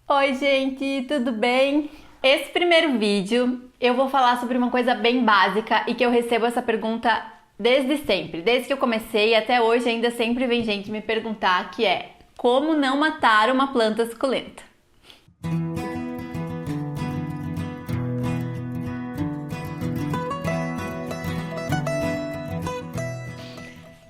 Oi, gente, tudo bem? Esse primeiro vídeo eu vou falar sobre uma coisa bem básica e que eu recebo essa pergunta desde sempre, desde que eu comecei até hoje ainda sempre vem gente me perguntar, que é: como não matar uma planta suculenta?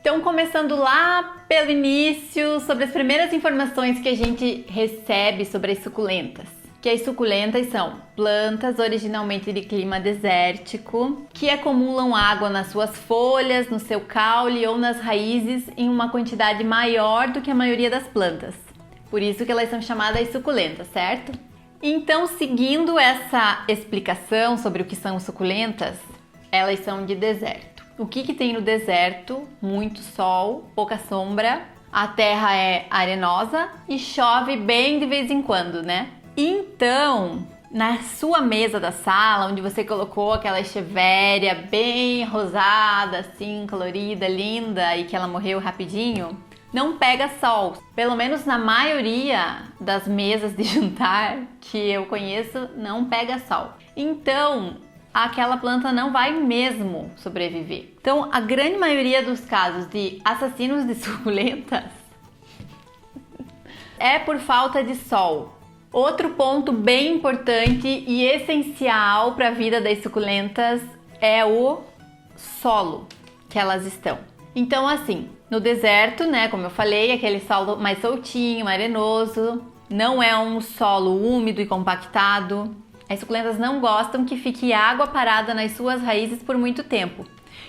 Então, começando lá pelo início, sobre as primeiras informações que a gente recebe sobre as suculentas. Que as suculentas são plantas originalmente de clima desértico, que acumulam água nas suas folhas, no seu caule ou nas raízes em uma quantidade maior do que a maioria das plantas. Por isso que elas são chamadas suculentas, certo? Então, seguindo essa explicação sobre o que são suculentas, elas são de deserto. O que tem no deserto? Muito sol, pouca sombra, a terra é arenosa e chove bem de vez em quando, né? Então, na sua mesa da sala, onde você colocou aquela echeveria bem rosada, assim, colorida, linda e que ela morreu rapidinho, não pega sol. Pelo menos na maioria das mesas de jantar que eu conheço, não pega sol. Então, aquela planta não vai mesmo sobreviver. Então, a grande maioria dos casos de assassinos de suculentas é por falta de sol. Outro ponto bem importante e essencial para a vida das suculentas é o solo que elas estão. Então, assim, no deserto, né, como eu falei, aquele solo mais soltinho, arenoso, não é um solo úmido e compactado. As suculentas não gostam que fique água parada nas suas raízes por muito tempo.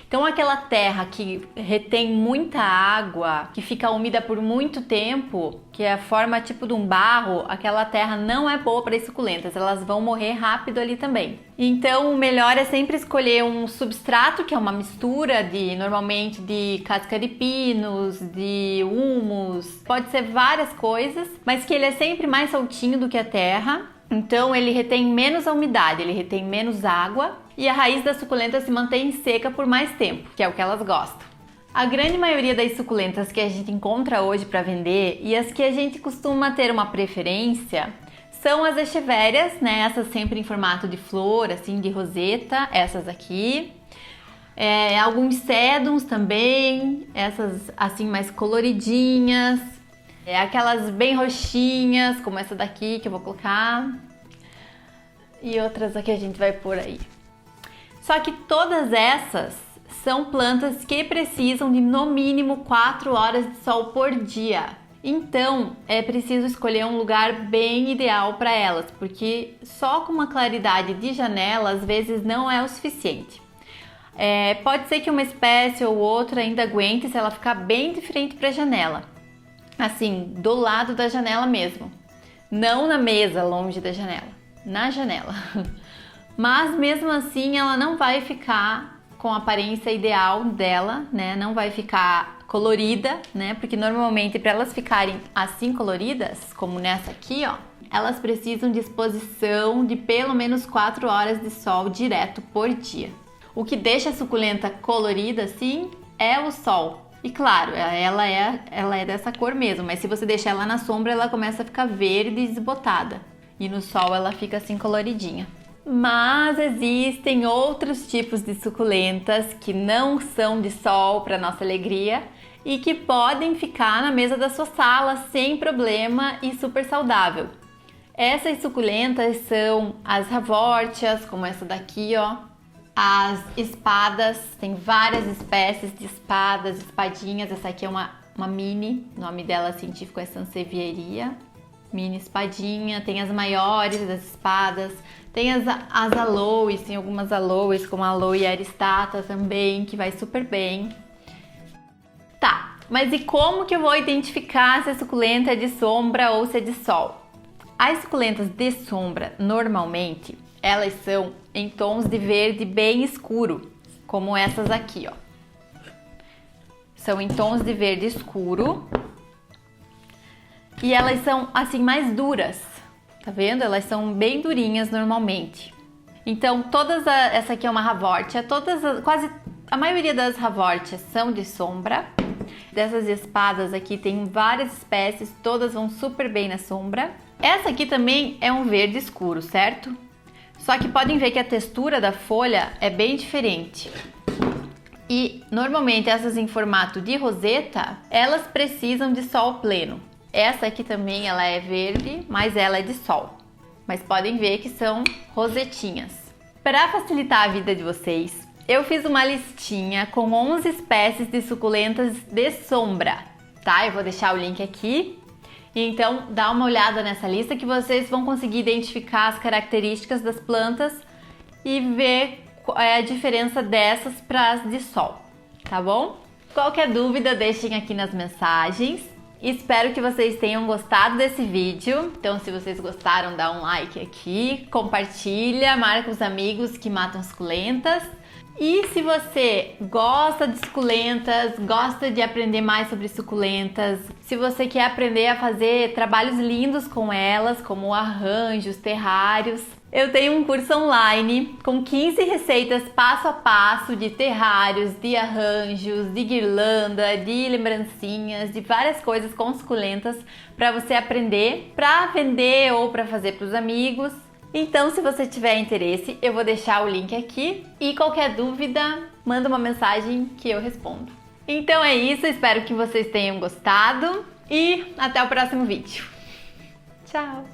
Então, aquela terra que retém muita água, que fica úmida por muito tempo, que é a forma tipo de um barro, aquela terra não é boa para as suculentas, elas vão morrer rápido ali também. Então, o melhor é sempre escolher um substrato, que é uma mistura normalmente de casca de pinos, de humus, pode ser várias coisas, mas que ele é sempre mais soltinho do que a terra. Então ele retém menos a umidade, ele retém menos água e a raiz da suculenta se mantém seca por mais tempo, que é o que elas gostam. A grande maioria das suculentas que a gente encontra hoje para vender e as que a gente costuma ter uma preferência são as echevérias, né? Essas sempre em formato de flor, assim, de roseta, essas aqui. Alguns sedums também, essas assim mais coloridinhas. Aquelas bem roxinhas, como essa daqui que eu vou colocar. E outras aqui a gente vai pôr aí. Só que todas essas são plantas que precisam de no mínimo 4 horas de sol por dia. Então é preciso escolher um lugar bem ideal para elas, porque só com uma claridade de janela às vezes não é o suficiente. Pode ser que uma espécie ou outra ainda aguente se ela ficar bem de frente para a janela. Assim, do lado da janela mesmo. Não na mesa, longe da janela. Na janela. Mas mesmo assim ela não vai ficar com a aparência ideal dela, né? Não vai ficar colorida, né? Porque normalmente para elas ficarem assim coloridas, como nessa aqui, ó, elas precisam de exposição de pelo menos 4 horas de sol direto por dia. O que deixa a suculenta colorida assim é o sol. E claro, ela é dessa cor mesmo, mas se você deixar ela na sombra, ela começa a ficar verde e desbotada. E no sol ela fica assim coloridinha. Mas existem outros tipos de suculentas que não são de sol para nossa alegria e que podem ficar na mesa da sua sala sem problema e super saudável. Essas suculentas são as ravórtias, como essa daqui, ó. As espadas, tem várias espécies de espadas, espadinhas. Essa aqui é uma mini, o nome dela científico é Sansevieria. Mini espadinha, tem as maiores das espadas, tem as aloes, tem algumas aloes, como a aloe aristata também, que vai super bem. Tá, mas e como que eu vou identificar se a suculenta é de sombra ou se é de sol? As suculentas de sombra, normalmente, elas são em tons de verde bem escuro, como essas aqui, ó. São em tons de verde escuro e elas são assim mais duras, tá vendo? Elas são bem durinhas normalmente. Então, essa aqui é uma ravórtia, quase a maioria das ravórtias são de sombra. Dessas espadas aqui tem várias espécies, todas vão super bem na sombra. Essa aqui também é um verde escuro, certo? Só que podem ver que a textura da folha é bem diferente. E normalmente essas em formato de roseta, elas precisam de sol pleno. Essa aqui também ela é verde, mas ela é de sol. Mas podem ver que são rosetinhas. Para facilitar a vida de vocês, eu fiz uma listinha com 11 espécies de suculentas de sombra, tá? Eu vou deixar o link aqui. Então, dá uma olhada nessa lista que vocês vão conseguir identificar as características das plantas e ver qual é a diferença dessas para as de sol, tá bom? Qualquer dúvida, deixem aqui nas mensagens. Espero que vocês tenham gostado desse vídeo. Então, se vocês gostaram, dá um like aqui, compartilha, marca os amigos que matam suculentas. E se você gosta de suculentas, gosta de aprender mais sobre suculentas, se você quer aprender a fazer trabalhos lindos com elas, como arranjos, terrários, eu tenho um curso online com 15 receitas passo a passo de terrários, de arranjos, de guirlanda, de lembrancinhas, de várias coisas com suculentas para você aprender, para vender ou para fazer para os amigos. Então, se você tiver interesse, eu vou deixar o link aqui e qualquer dúvida, manda uma mensagem que eu respondo. Então é isso, espero que vocês tenham gostado e até o próximo vídeo. Tchau!